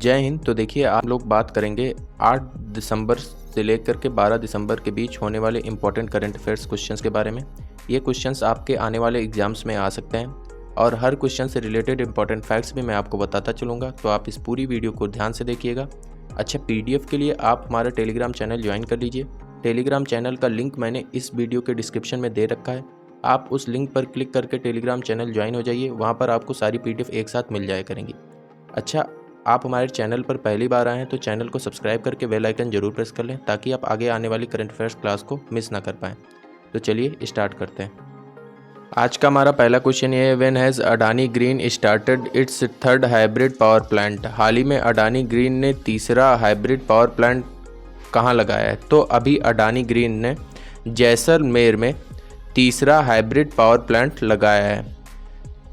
जय हिंद। तो देखिए आप लोग बात करेंगे 8 दिसंबर से लेकर के 12 दिसंबर के बीच होने वाले इम्पोर्टेंट करंट अफेयर्स क्वेश्चंस के बारे में। ये क्वेश्चंस आपके आने वाले एग्जाम्स में आ सकते हैं और हर क्वेश्चन से रिलेटेड इंपॉर्टेंट फैक्ट्स भी मैं आपको बताता चलूँगा, तो आप इस पूरी वीडियो को ध्यान से देखिएगा। अच्छा, PDF के लिए आप हमारा टेलीग्राम चैनल ज्वाइन कर लीजिए। टेलीग्राम चैनल का लिंक मैंने इस वीडियो के डिस्क्रिप्शन में दे रखा है। आप उस लिंक पर क्लिक करके टेलीग्राम चैनल ज्वाइन हो जाइए, वहाँ पर आपको सारी PDF एक साथ मिल जाया करेंगी। अच्छा, आप हमारे चैनल पर पहली बार आए हैं तो चैनल को सब्सक्राइब करके बेल आइकन जरूर प्रेस कर लें ताकि आप आगे आने वाली करंट अफेयर्स क्लास को मिस ना कर पाएँ। तो चलिए स्टार्ट करते हैं। आज का हमारा पहला क्वेश्चन ये है, when has Adani green started its third hybrid power plant. हाल ही में अडानी ग्रीन ने तीसरा हाइब्रिड पावर प्लांट कहाँ लगाया है? तो अभी अडानी ग्रीन ने जैसलमेर में तीसरा हाइब्रिड पावर प्लांट लगाया है,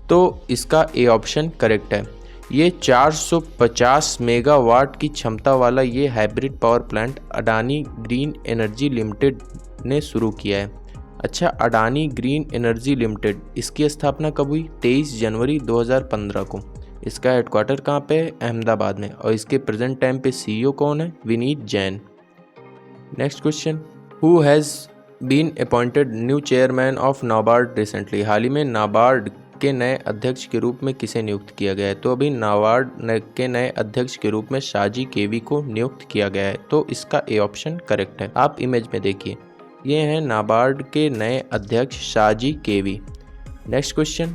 तो इसका ए ऑप्शन करेक्ट है। ये 450 मेगावाट की क्षमता वाला ये hybrid power plant Adani green energy limited ने शुरू किया है। अच्छा, अडानी ग्रीन एनर्जी लिमिटेड, इसकी स्थापना कब हुई? 23 जनवरी 2015 को। इसका हेडक्वार्टर कहाँ पे है? अहमदाबाद में। और इसके प्रेजेंट टाइम पे CEO कौन है? Vineet Jain. Next question, who has been appointed new chairman of NABARD recently. हाल ही में नाबार्ड के नए अध्यक्ष के रूप में किसे नियुक्त किया गया है? तो अभी नाबार्ड के नए अध्यक्ष के रूप में शाजी केवी को नियुक्त किया गया है, तो इसका ए ऑप्शन करेक्ट है। आप इमेज में देखिए, ये हैं नाबार्ड के नए अध्यक्ष Shaji K V. Next question,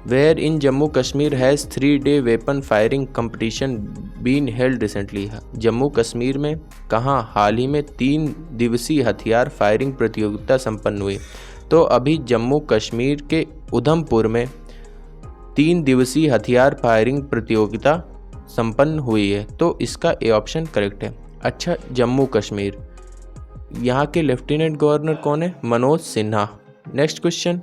where in Jammu Kashmir has 3-day weapon firing competition been held recently. Jammu Kashmir में कहाँ हाल ही में 3 दिवसीय हथियार फायरिंग प्रतियोगिता संपन्न हुई? तो अभी जम्मू कश्मीर के उधमपुर में 3 दिवसीय हथियार फायरिंग प्रतियोगिता संपन्न हुई है, तो इसका ए ऑप्शन करेक्ट है। अच्छा, जम्मू कश्मीर, यहाँ के लेफ्टिनेंट गवर्नर कौन है? Manoj Sinha. Next question,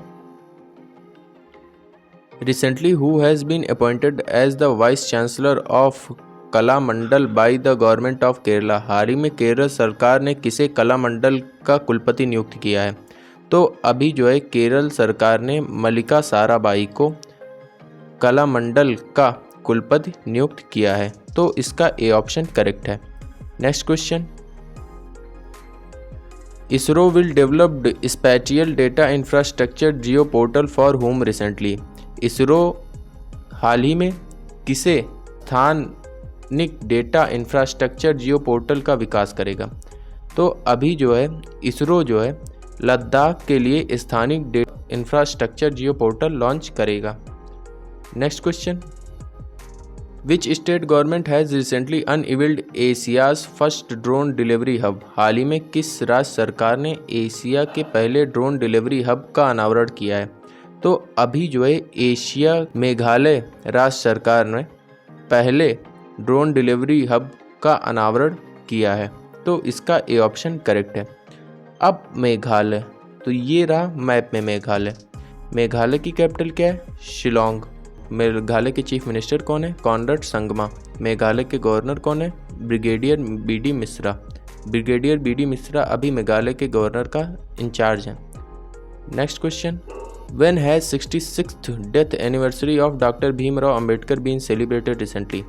recently who has been appointed as the vice chancellor of Kalamandalam by the government of Kerala. हाल ही में केरल सरकार ने किसे कलामंडल का कुलपति नियुक्त किया है? तो अभी जो है केरल सरकार ने मल्लिका साराभाई को कलामंडल का कुलपति नियुक्त किया है, तो इसका ए ऑप्शन करेक्ट है। Next question, ISRO will developed spatial data infrastructure geo portal for home recently. ISRO हाल ही में किसे स्थानिक डेटा इंफ्रास्ट्रक्चर जियो पोर्टल का विकास करेगा? तो अभी जो है इसरो जो है लद्दाख के लिए स्थानिक data infrastructure geo portal launch करेगा। Next question, which state government has recently unveiled Asia's first drone delivery hub. हाल ही में किस राज्य सरकार ने एशिया के पहले ड्रोन डिलीवरी हब का अनावरण किया है? तो अभी जो है एशिया मेघालय राज्य सरकार ने पहले ड्रोन डिलीवरी हब का अनावरण किया है, तो इसका ए ऑप्शन करेक्ट है। अब मेघालय, तो ये रहा मैप में मेघालय। मेघालय की कैपिटल क्या है? शिलोंग। मेघालय के चीफ मिनिस्टर कौन है? कॉनराड संगमा। मेघालय के गवर्नर कौन है? Brigadier BD Mishra. Brigadier BD Mishra अभी मेघालय के गवर्नर का इंचार्ज हैं। Next question, when has 66th death anniversary of doctor Bhimrao Ambedkar been celebrated recently.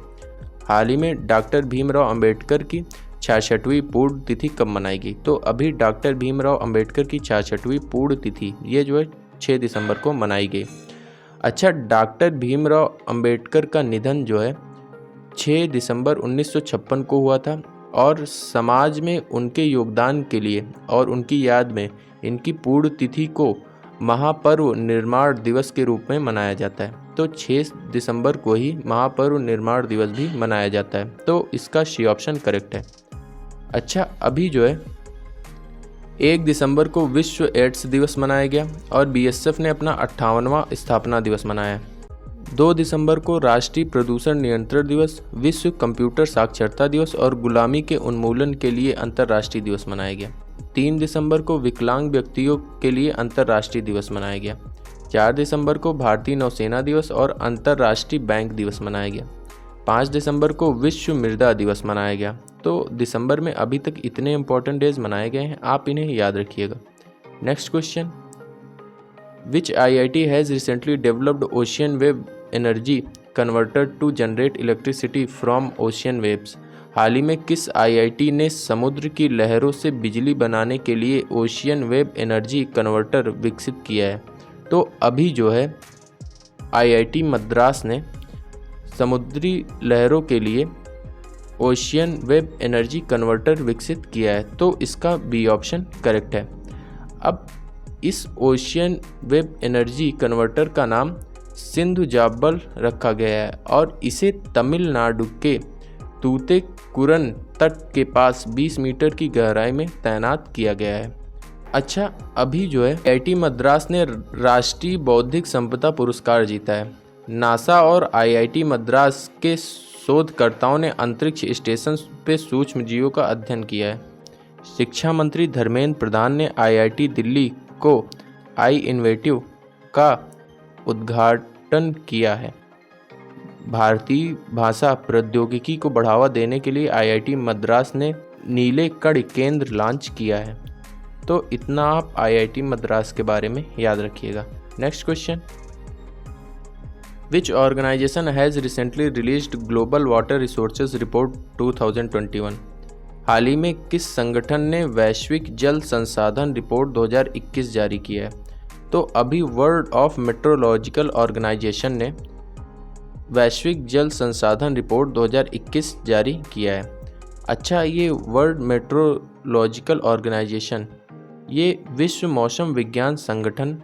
हाल ही में डॉक्टर भीमराव अंबेडकर की 66वीं पूर्ण तिथि कब मनाई गई? तो अभी डॉक्टर भीमराव अंबेडकर की 66वीं पूर्ण तिथि ये जो है 6 दिसंबर को मनाई गई। अच्छा, डॉक्टर भीमराव अंबेडकर का निधन जो है 6 दिसंबर 1956 को हुआ था और समाज में उनके योगदान के लिए और उनकी याद में इनकी पूर्ण तिथि को महापर्व निर्माण दिवस के रूप में मनाया जाता है, तो 6 दिसंबर को ही महापर्व निर्माण दिवस भी मनाया जाता है, तो इसका सी ऑप्शन करेक्ट है। अच्छा, अभी जो है 1 दिसंबर को विश्व एड्स दिवस मनाया गया और BSF ने अपना 58वां स्थापना दिवस मनाया। 2 दिसंबर को राष्ट्रीय प्रदूषण नियंत्रण दिवस, विश्व कंप्यूटर साक्षरता दिवस और गुलामी के उन्मूलन के लिए अंतर्राष्ट्रीय दिवस मनाया गया। 3 दिसंबर को विकलांग व्यक्तियों के लिए अंतर्राष्ट्रीय दिवस मनाया गया। 4 दिसंबर को भारतीय नौसेना दिवस और अंतर्राष्ट्रीय बैंक दिवस मनाया गया। 5 दिसंबर को विश्व मृदा दिवस मनाया गया। तो दिसंबर में अभी तक इतने इंपॉर्टेंट डेज मनाए गए हैं, आप इन्हें याद रखिएगा। Next question, which IIT has recently developed ocean wave energy converter to generate electricity from ocean waves. हाल ही में किस आईआईटी ने समुद्र की लहरों से बिजली बनाने के लिए ओशियन वेव एनर्जी कन्वर्टर विकसित किया है? तो अभी जो है आईआईटी मद्रास ने समुद्री लहरों के लिए ओशियन वेव एनर्जी कन्वर्टर विकसित किया है, तो इसका बी ऑप्शन करेक्ट है। अब इस ओशियन वेव एनर्जी कन्वर्टर का नाम सिंधु जाब्बल रखा गया है और इसे तमिलनाडु के तूतेकुरन तट के पास 20 मीटर की गहराई में तैनात किया गया है। अच्छा, अभी जो है आईआईटी मद्रास ने राष्ट्रीय बौद्धिक संपदा पुरस्कार जीता है। नासा और आईआईटी मद्रास के शोधकर्ताओं ने अंतरिक्ष स्टेशन पे सूक्ष्म जीवों का अध्ययन किया है। शिक्षा मंत्री धर्मेंद्र प्रधान ने आईआईटी दिल्ली को आई इनोवेटिव का उद्घाटन किया है। भारतीय भाषा प्रौद्योगिकी को बढ़ावा देने के लिए आईआईटी मद्रास ने नीले कण केंद्र लॉन्च किया है। तो इतना आप आईआईटी मद्रास के बारे में याद रखिएगा। Next question, which organization has recently released global water resources report 2021? हाल ही में किस संगठन ने वैश्विक जल संसाधन रिपोर्ट 2021 जारी किया है? तो अभी वर्ल्ड ऑफ मेट्रोलॉजिकल ऑर्गेनाइजेशन ने वैश्विक जल संसाधन रिपोर्ट 2021 जारी किया है। अच्छा, ये वर्ल्ड मेट्रोलॉजिकल ऑर्गेनाइजेशन ये विश्व मौसम विज्ञान संगठन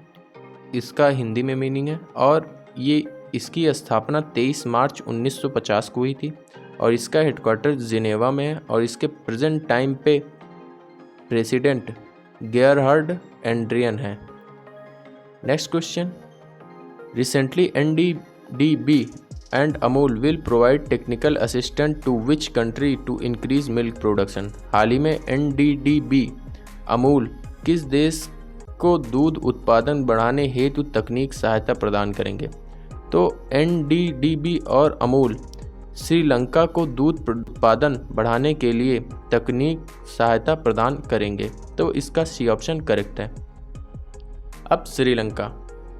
इसका हिंदी में मीनिंग है और ये इसकी स्थापना 23 मार्च 1950 को हुई थी और इसका हेडक्वार्टर जिनेवा में है और इसके प्रेजेंट टाइम पे प्रेसिडेंट गेरहार्ड एंड्रियन है। Next question, recently NDDB and Amul will provide technical assistance to which country to increase milk production? हाल ही में NDDB अमूल किस देश को दूध उत्पादन बढ़ाने हेतु तकनीक सहायता प्रदान करेंगे? तो NDDB और अमूल श्रीलंका को दूध उत्पादन बढ़ाने के लिए तकनीक सहायता प्रदान करेंगे, तो इसका सी ऑप्शन करेक्ट है। अब श्रीलंका,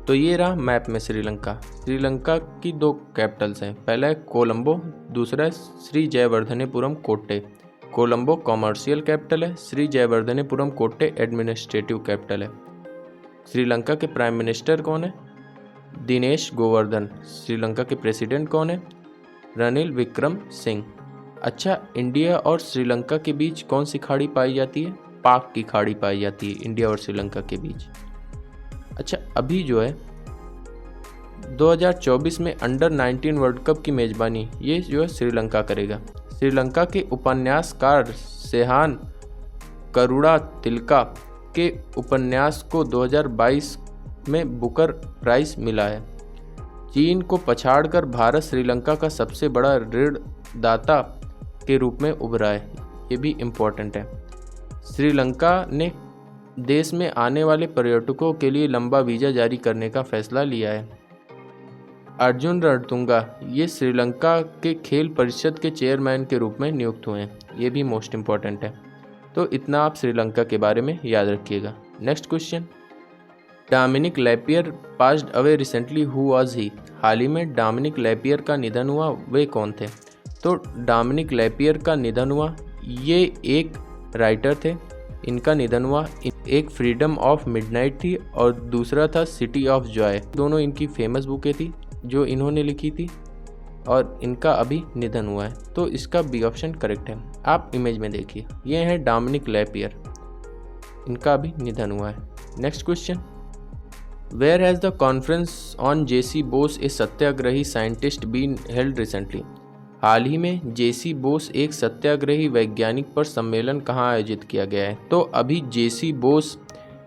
तो ये रहा मैप में श्रीलंका। श्रीलंका की दो कैपिटल्स हैं, पहला है कोलंबो, दूसरा है श्री जयवर्धनेपुरम कोट्टे। कोलंबो कॉमर्शियल कैपिटल है, श्री जयवर्धनेपुरम कोट्टे एडमिनिस्ट्रेटिव कैपिटल है। श्रीलंका के प्राइम मिनिस्टर कौन है? दिनेश गोवर्धन। श्रीलंका के प्रेसिडेंट कौन है? रनिल विक्रम सिंह। अच्छा, इंडिया और श्रीलंका के बीच कौन सी खाड़ी पाई जाती है? पाक की खाड़ी पाई जाती है इंडिया और श्रीलंका के बीच। अच्छा, अभी जो है 2024 में अंडर 19 वर्ल्ड कप की मेज़बानी ये जो है श्रीलंका करेगा। श्रीलंका के उपन्यासकार सेहान करुणा तिलका के उपन्यास को 2022 में बुकर प्राइज मिला है। चीन को पछाड़कर भारत श्रीलंका का सबसे बड़ा ऋणदाता के रूप में उभरा है, ये भी इम्पोर्टेंट है। श्रीलंका ने देश में आने वाले पर्यटकों के लिए लंबा वीज़ा जारी करने का फैसला लिया है। अर्जुन रणतुंगा ये श्रीलंका के खेल परिषद के चेयरमैन के रूप में नियुक्त हुए हैं, ये भी मोस्ट इम्पॉर्टेंट है। तो इतना आप श्रीलंका के बारे में याद रखिएगा। Next question, Dominique Lapierre passed away recently, who was he? हाल ही में डोमिनिक लैपियर का निधन हुआ, वे कौन थे? तो डोमिनिक लैपियर का निधन हुआ, ये एक राइटर थे, इनका निधन हुआ। एक फ्रीडम ऑफ मिडनाइट थी और दूसरा था सिटी ऑफ जॉय। दोनों इनकी फेमस बुकें थी जो इन्होंने लिखी थी और इनका अभी निधन हुआ है, तो इसका बी ऑप्शन करेक्ट है। आप इमेज में देखिए, ये हैं डोमिनिक लैपियर, इनका अभी निधन हुआ है। Next question, where has the conference on J C Bose a satyagrahi scientist been held recently? हाल ही में जेसी बोस एक सत्याग्रही वैज्ञानिक पर सम्मेलन कहाँ आयोजित किया गया है? तो अभी जेसी बोस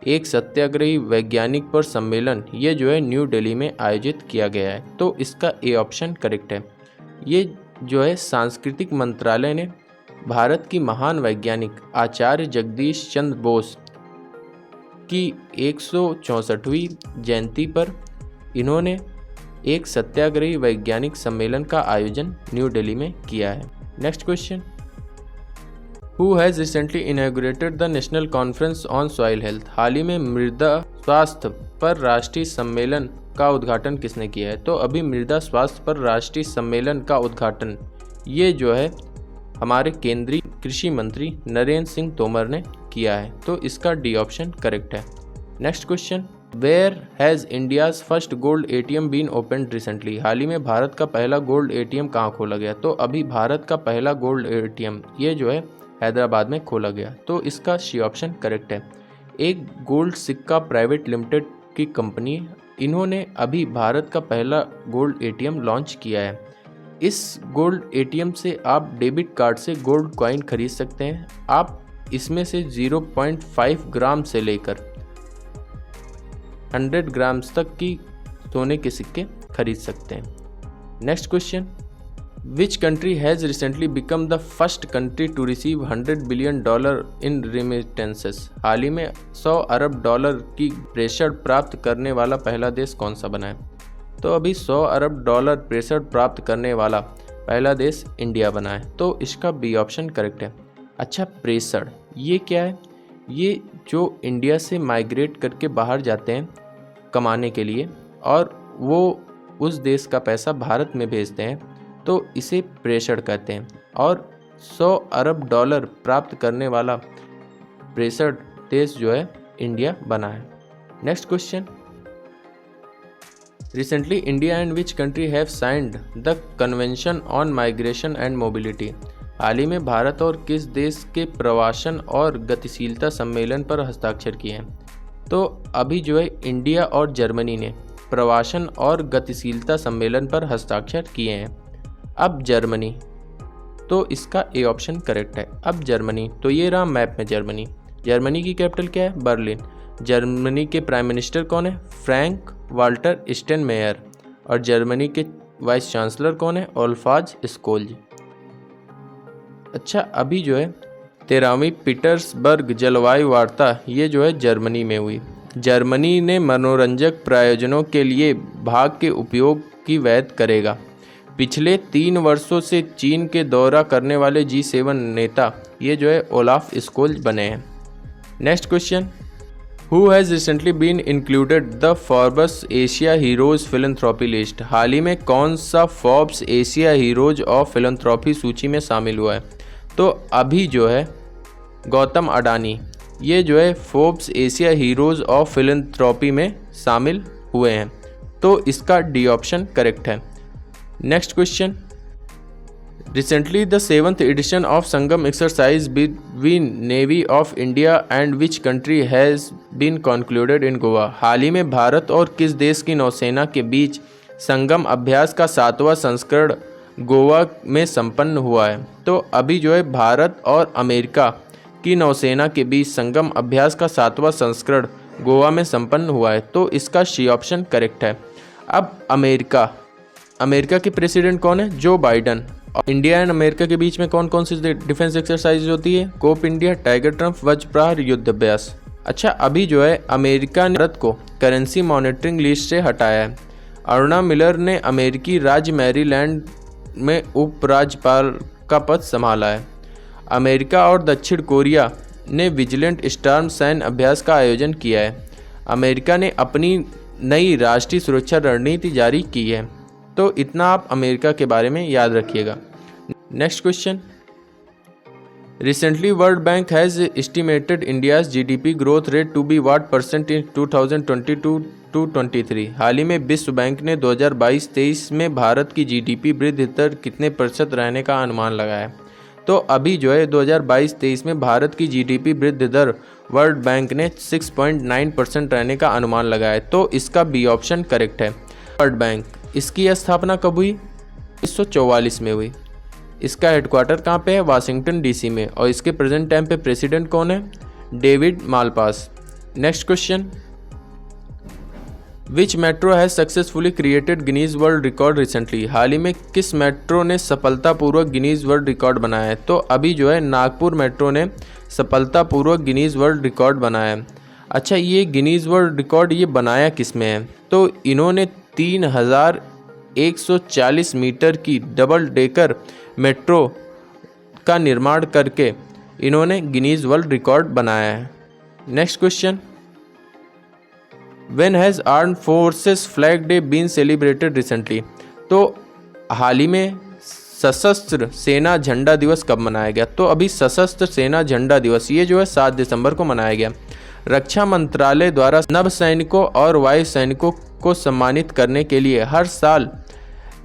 एक सत्याग्रही वैज्ञानिक पर सम्मेलन ये जो है न्यू दिल्ली में आयोजित किया गया है, तो इसका ए ऑप्शन करेक्ट है। ये जो है सांस्कृतिक मंत्रालय ने भारत की महान वैज्ञानिक आचार्य जगदीश चंद्र बोस की 164वीं जयंती पर इन्होंने एक सत्याग्रही वैज्ञानिक सम्मेलन का आयोजन न्यू दिल्ली में किया है। Next question, who has recently inaugurated the national conference on soil health? हाल ही में मृदा स्वास्थ्य पर राष्ट्रीय सम्मेलन का उद्घाटन किसने किया है? तो अभी मृदा स्वास्थ्य पर राष्ट्रीय सम्मेलन का उद्घाटन ये जो है हमारे केंद्रीय कृषि मंत्री नरेंद्र सिंह तोमर ने किया है। तो इसका डी ऑप्शन करेक्ट है। Next question, where has India's first gold ATM been opened recently? हाल ही में भारत का पहला गोल्ड ATM कहाँ खोला गया? तो अभी भारत का पहला गोल्ड ATM ये जो है हैदराबाद में खोला गया। तो इसका सी ऑप्शन करेक्ट है। एक गोल्ड सिक्का प्राइवेट लिमिटेड की कंपनी, इन्होंने अभी भारत का पहला गोल्ड ATM लॉन्च किया है। इस गोल्ड ATM से आप डेबिट कार्ड से गोल्ड कॉइन खरीद सकते हैं। आप इसमें से 0.5 ग्राम से लेकर 100 ग्राम्स तक की सोने के सिक्के खरीद सकते हैं। Next question, which country has recently become the first country to receive $100 billion in remittances? हाल ही में $100 अरब की प्रेषण प्राप्त करने वाला पहला देश कौन सा बना है? तो अभी $100 अरब प्रेषण प्राप्त करने वाला पहला देश इंडिया बना है। तो इसका बी ऑप्शन करेक्ट है। अच्छा, प्रेषण ये क्या है? ये जो इंडिया से माइग्रेट करके बाहर जाते हैं कमाने के लिए और वो उस देश का पैसा भारत में भेजते हैं, तो इसे प्रेषण कहते हैं। और $100 अरब प्राप्त करने वाला प्रेषण देश जो है इंडिया बना है। Next question, recently India and which country have signed the convention on migration and mobility? हाल ही में भारत और किस देश के प्रवासन और गतिशीलता सम्मेलन पर हस्ताक्षर किए हैं? तो अभी जो है इंडिया और जर्मनी ने प्रवासन और गतिशीलता सम्मेलन पर हस्ताक्षर किए हैं। अब जर्मनी, तो इसका ए ऑप्शन करेक्ट है। अब जर्मनी, तो ये रहा मैप में जर्मनी। जर्मनी की कैपिटल क्या है? बर्लिन। जर्मनी के प्राइम मिनिस्टर कौन है? Frank Walter Steinmeier. और जर्मनी के वाइस चांसलर कौन है? Olaf Scholz. अच्छा, अभी जो है 13वीं पीटर्सबर्ग जलवायु वार्ता ये जो है जर्मनी में हुई। जर्मनी ने मनोरंजक प्रयोजनों के लिए भाग के उपयोग की वैध करेगा। पिछले 3 वर्षों से चीन के दौरा करने वाले G7 नेता ये जो है ओलाफ स्कोल्ज बने हैं। Next question, who has recently been included the Forbes Asia heroes philanthropy list? हाल ही में कौन सा Forbes Asia heroes of philanthropy सूची में शामिल हुआ है? तो अभी जो है गौतम अडानी ये जो है Forbes Asia heroes of philanthropy में शामिल हुए हैं। तो इसका डी ऑप्शन करेक्ट है। Next question, recently the 7th edition of Sangam exercise between navy of India and which country has been concluded in Goa? हाल ही में भारत और किस देश की नौसेना के बीच संगम अभ्यास का 7वां संस्करण गोवा में संपन्न हुआ है? तो अभी जो है भारत और अमेरिका की नौसेना के बीच संगम अभ्यास का 7वां संस्करण गोवा में संपन्न हुआ है। तो इसका सी ऑप्शन करेक्ट है। अब अमेरिका के प्रेसिडेंट कौन है? जो बाइडन। और इंडिया एंड अमेरिका के बीच में कौन कौन सी डिफेंस एक्सरसाइज होती है? कोप इंडिया, टाइगर ट्रम्प, वज्र प्रहार, युद्ध अभ्यास। अच्छा, अभी जो है अमेरिका ने भारत को करेंसी मॉनिटरिंग लिस्ट से हटाया है। अरुणा मिलर ने अमेरिकी राज्य मैरीलैंड में उपराज्यपाल का पद संभाला है। अमेरिका और दक्षिण कोरिया ने विजिलेंट स्टॉर्म सैन्य अभ्यास का आयोजन किया है। अमेरिका ने अपनी नई राष्ट्रीय सुरक्षा रणनीति जारी की है। तो इतना आप अमेरिका के बारे में याद रखिएगा। Next question, recently World Bank has estimated India's GDP growth rate to be what % in 2022-23? हाल ही में विश्व बैंक ने 2022-23 में भारत की GDP वृद्धि दर कितने % रहने का अनुमान लगाया है? तो अभी जो है 2022-23 में भारत की GDP वृद्धि दर वर्ल्ड बैंक ने 6.9% रहने का अनुमान लगाया है। तो इसका बी ऑप्शन करेक्ट है। वर्ल्ड बैंक, इसकी स्थापना कब हुई? 1944 में हुई। इसका हेडक्वार्टर कहाँ पे है? वाशिंगटन DC में। और इसके प्रेजेंट टाइम पे प्रेसिडेंट कौन है? David Malpass. Next question, which metro has successfully created Guinness world record recently? हाल ही में किस मेट्रो ने सफलतापूर्वक गिनीज वर्ल्ड रिकॉर्ड बनाया है? तो अभी जो है नागपुर मेट्रो ने सफलतापूर्वक गिनीज वर्ल्ड रिकॉर्ड बनाया है। अच्छा, ये गिनीज वर्ल्ड रिकॉर्ड ये बनाया किस में है? तो इन्होंने 3140 मीटर की डबल डेकर मेट्रो का निर्माण करके इन्होंने गिनीज वर्ल्ड रिकॉर्ड बनाया है। Next question, when has armed forces flag day been celebrated recently? तो हाल ही में सशस्त्र सेना झंडा दिवस कब मनाया गया? तो अभी सशस्त्र सेना झंडा दिवस ये जो है 7 दिसंबर को मनाया गया। रक्षा मंत्रालय द्वारा नव सैनिकों और वायु सैनिकों को सम्मानित करने के लिए हर साल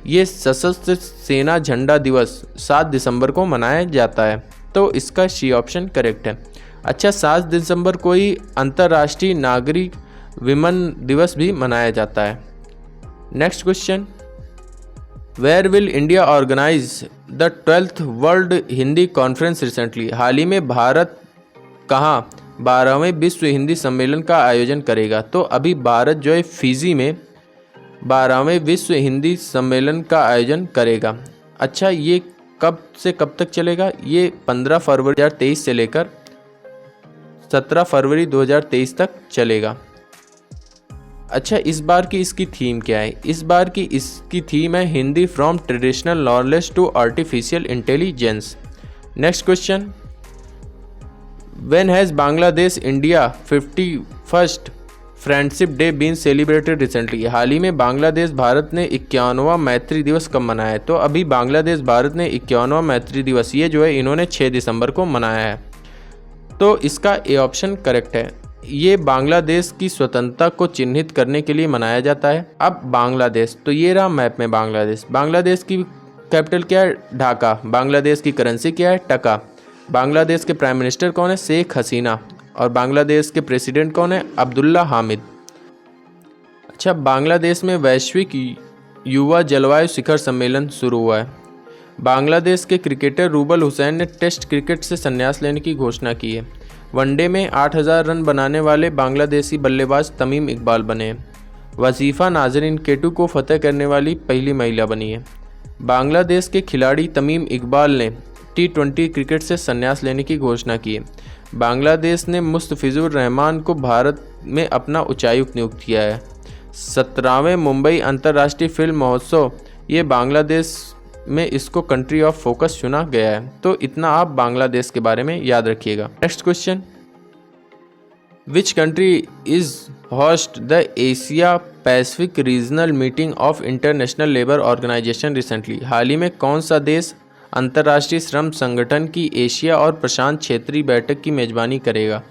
ये सशस्त्र सेना झंडा दिवस 7 दिसंबर को मनाया जाता है। तो इसका सी ऑप्शन करेक्ट है। अच्छा, 7 दिसंबर को ही अंतर्राष्ट्रीय नागरिक विमान दिवस भी मनाया जाता है। Next question, where will India organise the 12th world Hindi conference recently? हाल ही में भारत कहाँ 12वें विश्व हिंदी सम्मेलन का आयोजन करेगा? तो अभी भारत जो है फिजी में 12वें विश्व हिंदी सम्मेलन का आयोजन करेगा। अच्छा, ये कब से कब तक चलेगा? ये 15 फरवरी 2023 से लेकर 17 फरवरी 2023 तक चलेगा। अच्छा, इस बार की इसकी थीम क्या है? इस बार की इसकी थीम है Hindi from traditional knowledge to artificial intelligence. Next question, when has Bangladesh India 51st friendship day been celebrated recently? हाल ही में बांग्लादेश भारत ने 51वां मैत्री दिवस कब मनाया है? तो अभी बांग्लादेश भारत ने 51वां मैत्री दिवस ये जो है इन्होंने 6 दिसंबर को मनाया है। तो इसका ए ऑप्शन करेक्ट है। ये बांग्लादेश की स्वतंत्रता को चिन्हित करने के लिए मनाया जाता है। अब बांग्लादेश, तो ये रहा मैप में बांग्लादेश। बांग्लादेश की कैपिटल क्या है? ढाका। बांग्लादेश की करेंसी क्या है? टका। बांग्लादेश के प्राइम मिनिस्टर कौन है? शेख हसीना। और बांग्लादेश के प्रेसिडेंट कौन है? अब्दुल्ला हामिद। अच्छा, बांग्लादेश में वैश्विक युवा जलवायु शिखर सम्मेलन शुरू हुआ है। बांग्लादेश के क्रिकेटर रूबल हुसैन ने टेस्ट क्रिकेट से संन्यास लेने की घोषणा की है। वनडे में 8000 रन बनाने वाले बांग्लादेशी बल्लेबाज तमीम इकबाल बने हैं। वजीफ़ा नाजरीन केटू को फतह करने वाली पहली महिला बनी है। बांग्लादेश के खिलाड़ी तमीम इकबाल ने T20 क्रिकेट से संन्यास लेने की घोषणा की है। बांग्लादेश ने मुस्तफिजुर रहमान को भारत में अपना उच्चायुक्त नियुक्त किया है। 17वें मुंबई अंतर्राष्ट्रीय फिल्म महोत्सव ये बांग्लादेश में इसको कंट्री ऑफ फोकस चुना गया है। तो इतना आप बांग्लादेश के बारे में याद रखिएगा। Next question, which country is host the Asia Pacific regional meeting of international labour organisation recently? हाल ही में कौन सा देश अंतर्राष्ट्रीय श्रम संगठन की एशिया और प्रशांत क्षेत्रीय बैठक की मेजबानी करेगा?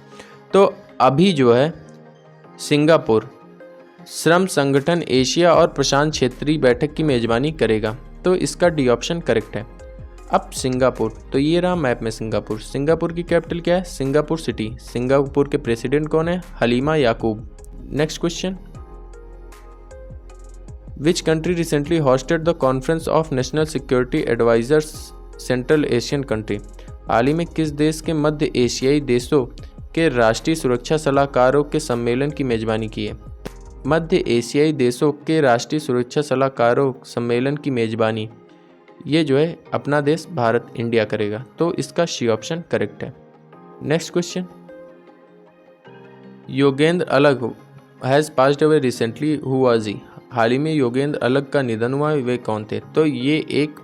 तो अभी जो है सिंगापुर श्रम संगठन एशिया और प्रशांत क्षेत्रीय बैठक की मेजबानी करेगा। तो इसका डी ऑप्शन करेक्ट है। अब सिंगापुर, तो ये रहा मैप में सिंगापुर। सिंगापुर की कैपिटल क्या है? Singapore city. सिंगापुर के प्रेसिडेंट कौन है? Halimah Yacob. Next question, which country recently hosted the conference of national security advisers central Asian country? हाल ही में किस देश के मध्य एशियाई देशों के राष्ट्रीय सुरक्षा सलाहकारों के सम्मेलन की मेजबानी की है? मध्य एशियाई देशों के राष्ट्रीय सुरक्षा सलाहकारों सम्मेलन की मेजबानी ये जो है अपना देश भारत इंडिया करेगा। तो इसका सी ऑप्शन करेक्ट है। Next question, Yogendra Alagh has passed away recently, who was he? हाल ही में योगेंद्र अलग का निधन हुआ, वे कौन थे? तो ये एक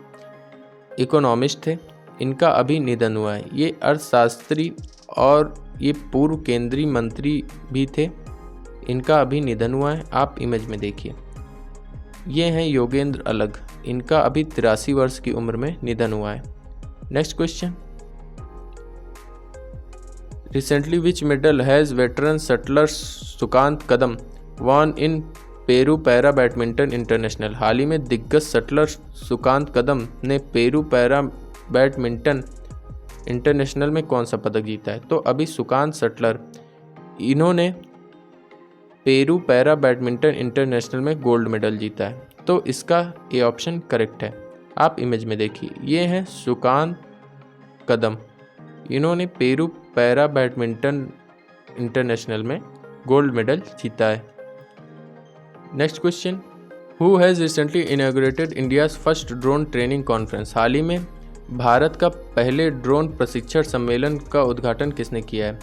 इकोनॉमिस्ट थे, इनका अभी निधन हुआ है। ये अर्थशास्त्री और ये पूर्व केंद्रीय मंत्री भी थे, इनका अभी निधन हुआ है। आप इमेज में देखिए, ये हैं योगेंद्र अलग, इनका अभी 83 वर्ष की उम्र में निधन हुआ है। Next question, recently which medal has veteran shuttler Sukant Kadam won in Peru para badminton international? हाल ही में दिग्गज शटलर सुकांत कदम ने पेरू पैरा बैडमिंटन इंटरनेशनल में कौन सा पदक जीता है? तो अभी सुकांत शटलर इन्होंने पेरू पैरा बैडमिंटन इंटरनेशनल में गोल्ड मेडल जीता है। तो इसका ए ऑप्शन करेक्ट है। आप इमेज में देखिए, ये हैं सुकांत कदम, इन्होंने पेरू पैरा बैडमिंटन इंटरनेशनल में गोल्ड मेडल जीता है। Next question, who has recently inaugurated India's first drone training conference? हाल ही में भारत का पहले ड्रोन प्रशिक्षण सम्मेलन का उद्घाटन किसने किया है?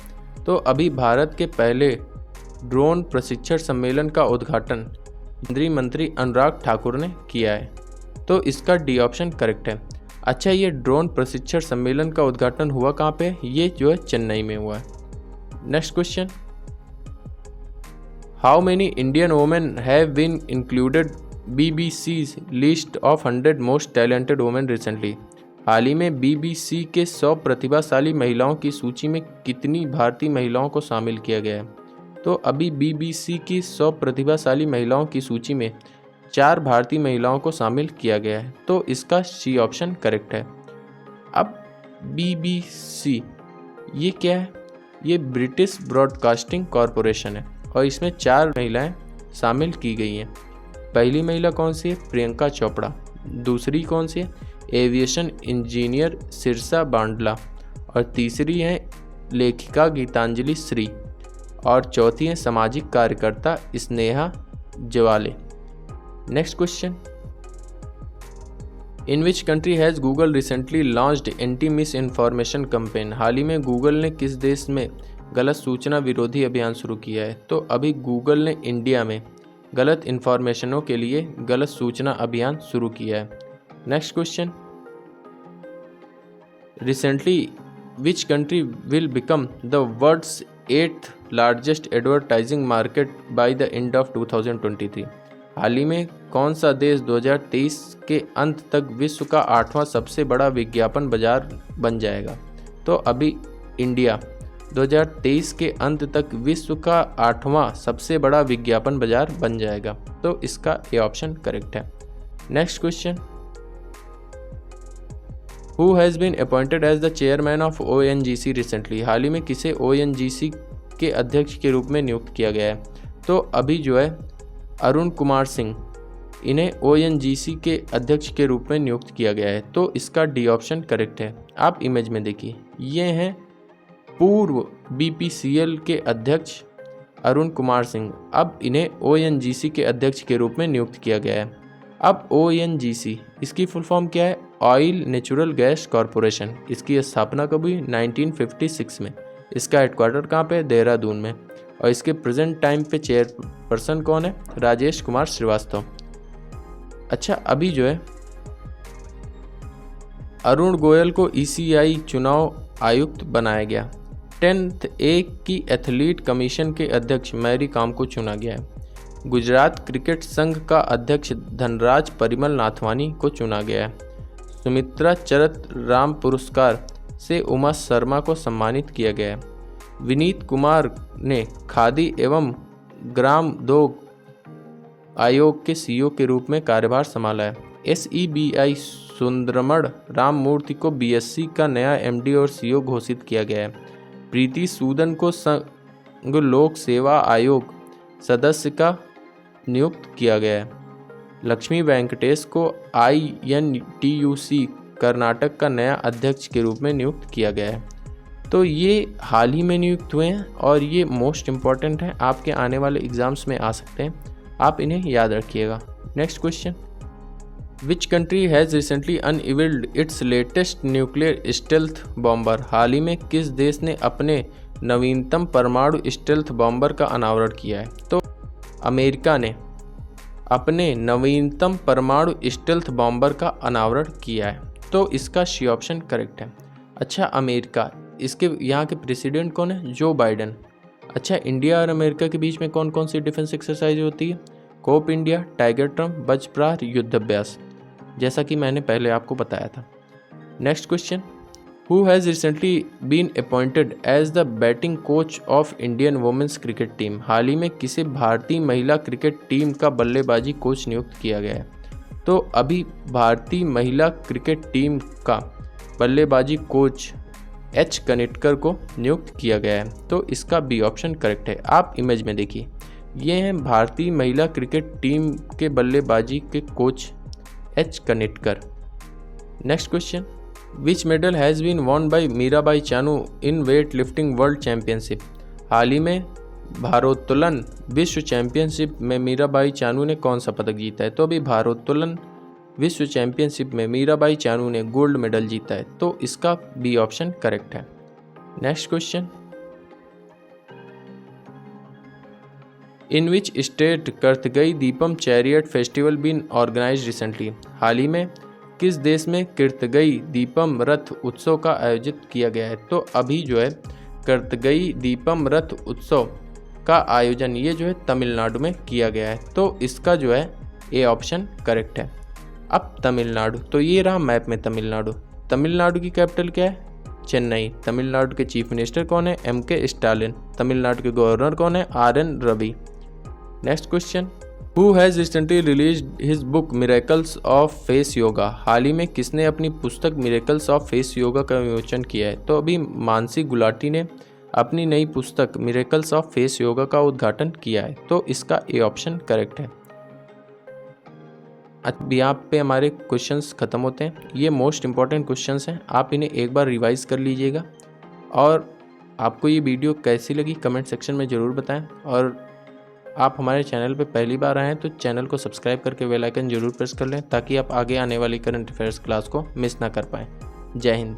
तो अभी भारत के पहले ड्रोन प्रशिक्षण सम्मेलन का उद्घाटन केंद्रीय मंत्री अनुराग ठाकुर ने किया है। तो इसका डी ऑप्शन करेक्ट है। अच्छा, ये ड्रोन प्रशिक्षण सम्मेलन का उद्घाटन हुआ कहाँ पे? ये जो है चेन्नई में हुआ है। Next question, how many Indian women have been included BBC's list of 100 most talented women recently? हाल ही में बीबीसी के 100 प्रतिभाशाली महिलाओं की सूची में कितनी भारतीय महिलाओं को शामिल किया गया है? तो अभी बीबीसी की 100 प्रतिभाशाली महिलाओं की सूची में 4 भारतीय महिलाओं को शामिल किया गया है, तो इसका सी ऑप्शन करेक्ट है। अब बीबीसी ये क्या है? ये ब्रिटिश ब्रॉडकास्टिंग कॉरपोरेशन है और इसमें 4 महिलाएं शामिल की गई हैं। पहली महिला कौन सी है? प्रियंका चोपड़ा। दूसरी कौन सी है? Aviation engineer Sirisha Bandla. और तीसरी है लेखिका गीतांजलि श्री। और चौथी है सामाजिक कार्यकर्ता Sneha Jawale. Next question, in which country has Google recently launched anti misinformation campaign? हाल ही में गूगल ने किस देश में गलत सूचना विरोधी अभियान शुरू किया है? तो अभी गूगल ने इंडिया में गलत इन्फॉर्मेशनों के लिए गलत सूचना अभियान शुरू किया है। Next question, recently which country will become the world's 8th largest advertising market by the end of 2023? हाल ही में कौन सा देश 2023 के अंत तक विश्व का 8वां सबसे बड़ा विज्ञापन बाजार बन जाएगा? तो अभी इंडिया 2023 के अंत तक विश्व का 8वां सबसे बड़ा विज्ञापन बाजार बन जाएगा, तो इसका ए ऑप्शन करेक्ट है। Next question, who has been appointed as the chairman of ONGC recently? हाल ही में किसे ONGC के अध्यक्ष के रूप में नियुक्त किया गया है? तो अभी जो है अरुण कुमार सिंह, इन्हें ONGC के अध्यक्ष के रूप में नियुक्त किया गया है, तो इसका डी ऑप्शन करेक्ट है। आप इमेज में देखिए, ये हैं पूर्व BPCL के अध्यक्ष अरुण कुमार सिंह। अब इन्हें ONGC के अध्यक्ष के रूप में नियुक्त किया गया है। अब ONGC इसकी फुल फॉर्म क्या है? Oil natural gas corporation. इसकी स्थापना कब हुई? 1956 में। इसका हेडक्वार्टर कहाँ पे? देहरादून में। और इसके प्रेजेंट टाइम पे चेयरपर्सन कौन है? राजेश कुमार श्रीवास्तव। अच्छा, अभी जो है अरुण गोयल को ECI चुनाव आयुक्त बनाया गया। 10th A की एथलीट कमीशन के अध्यक्ष मैरी कॉम को चुना गया है। गुजरात क्रिकेट संघ का अध्यक्ष धनराज परिमल नाथवानी को चुना गया है। सुमित्रा चरत राम पुरस्कार से उमा शर्मा को सम्मानित किया गया है। विनीत कुमार ने खादी एवं ग्रामोद्योग आयोग के CEO के रूप में कार्यभार संभाला है। SEBI सुंदरमण राममूर्ति को BSC का नया MD और CEO घोषित किया गया है। प्रीति सूदन को संघ लोक सेवा आयोग सदस्य का नियुक्त किया गया है। लक्ष्मी वेंकटेश को INTUC कर्नाटक का नया अध्यक्ष के रूप में नियुक्त किया गया है। तो ये हाल ही में नियुक्त हुए हैं और ये मोस्ट इम्पॉर्टेंट है, आपके आने वाले एग्जाम्स में आ सकते हैं, आप इन्हें याद रखिएगा। Next question, which country has recently unveiled its latest nuclear stealth bomber? हाल ही में किस देश ने अपने नवीनतम परमाणु स्टेल्थ बॉम्बर का अनावरण किया है? तो अमेरिका ने अपने नवीनतम परमाणु स्टेल्थ बॉम्बर का अनावरण किया है, तो इसका सी ऑप्शन करेक्ट है। अच्छा, अमेरिका, इसके यहाँ के प्रेसिडेंट कौन है? Joe Biden. अच्छा, इंडिया और अमेरिका के बीच में कौन कौन सी डिफेंस एक्सरसाइज होती है? Cope India, Tiger Triumph, Vajraprahar, Yudhabhyas, जैसा कि मैंने पहले आपको बताया था। Next question, who has recently been appointed as the batting coach of Indian women's cricket team? हाल ही में किसे भारतीय महिला क्रिकेट टीम का बल्लेबाजी कोच नियुक्त किया गया है? तो अभी भारतीय महिला क्रिकेट टीम का बल्लेबाजी कोच H कनिटकर को नियुक्त किया गया है, तो इसका बी ऑप्शन करेक्ट है। आप इमेज में देखिए, ये हैं भारतीय महिला क्रिकेट टीम के बल्लेबाजी के coach H Kanitkar. Next question, which medal has been won by Mirabai Chanu in weightlifting world championship? हाल ही में भारोत्तोलन विश्व चैंपियनशिप में मीराबाई चानू ने कौन सा पदक जीता है? तो अभी भारोत्तोलन विश्व चैंपियनशिप में मीराबाई चानू ने गोल्ड मेडल जीता है, तो इसका बी ऑप्शन करेक्ट है। Next question, in which state Kartikeya Deepam chariot festival been organised recently? हाल ही में किस देश में कार्तिकेय दीपम रथ उत्सव का आयोजित किया गया है? तो अभी जो है कार्तिकेय दीपम रथ उत्सव का आयोजन ये जो है तमिलनाडु में किया गया है। तो इसका जो है ए ऑप्शन करेक्ट है। अब तमिलनाडु, तो ये रहा मैप में तमिलनाडु। तमिलनाडु की कैपिटल क्या है? चेन्नई। तमिलनाडु के चीफ मिनिस्टर कौन है? MK Stalin. तमिलनाडु के गवर्नर कौन है? RN Ravi. Next question, who has recently released his book miracles of face yoga? हाल ही में किसने अपनी पुस्तक मिरेकल्स ऑफ फेस योगा का विमोचन किया है? तो अभी मानसी गुलाटी ने अपनी नई पुस्तक मिरेकल्स ऑफ फेस योगा का उद्घाटन किया है। तो इसका ए ऑप्शन करेक्ट है। अब यहाँ पे हमारे क्वेश्चंस ख़त्म होते हैं। ये मोस्ट इंपॉर्टेंट क्वेश्चंस हैं, आप इन्हें एक बार रिवाइज कर लीजिएगा। और आपको ये वीडियो कैसी लगी कमेंट सेक्शन में ज़रूर बताएं। और आप हमारे चैनल पे पहली बार आए हैं तो चैनल को सब्सक्राइब करके बेल आइकन जरूर प्रेस कर लें, ताकि आप आगे आने वाली करंट अफेयर्स क्लास को मिस ना कर पाएँ। जय हिंद।